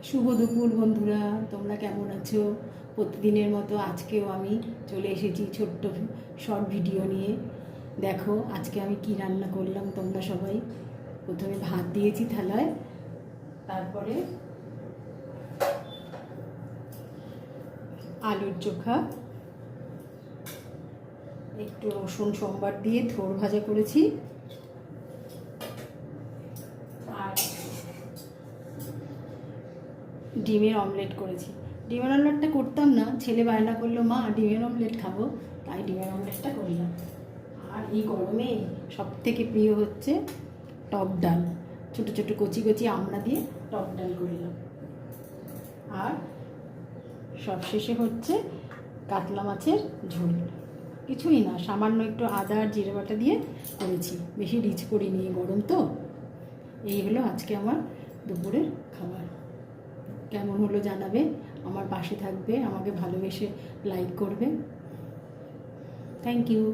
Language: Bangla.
শুভ দুপুর বন্ধুরা, তোমরা কেমন আছো? প্রতিদিনের মতো আজকেও আমি চলে এসেছি ছোট্ট শর্ট ভিডিও নিয়ে। দেখো আজকে আমি কি রান্না করলাম। তোমরা সবাই প্রথমে ভাত দিয়েছি থালায়, তারপরে আলুর চোখা, একটু রসুন সোমবার দিয়ে থোড় ভাজা করেছি, আর ডিমের অমলেট করেছি। ডিমের অমলেটটা করতাম না, ছেলে বায়না করলো মা ডিমের অমলেট খাবো, তাই ডিমের অমলেটটা করলাম। আর এই গরমে সব থেকে প্রিয় হচ্ছে টক ডাল, ছোটো ছোটো কচি কচি আমড়া দিয়ে টক ডাল করলাম। আর সবশেষে হচ্ছে কাতলা মাছের ঝোল। কিছুই না, সামান্য একটু আদা আর জিরে বাটা দিয়ে করেছি, বেশি রিচ করিনি, গরম তো। এই হলো আজকে আমার দুপুরের খাবার। কেমন হলো জানাবে, আমার পাশে থাকবে, আমাকে ভালোবেসে লাইক করবে। Thank you.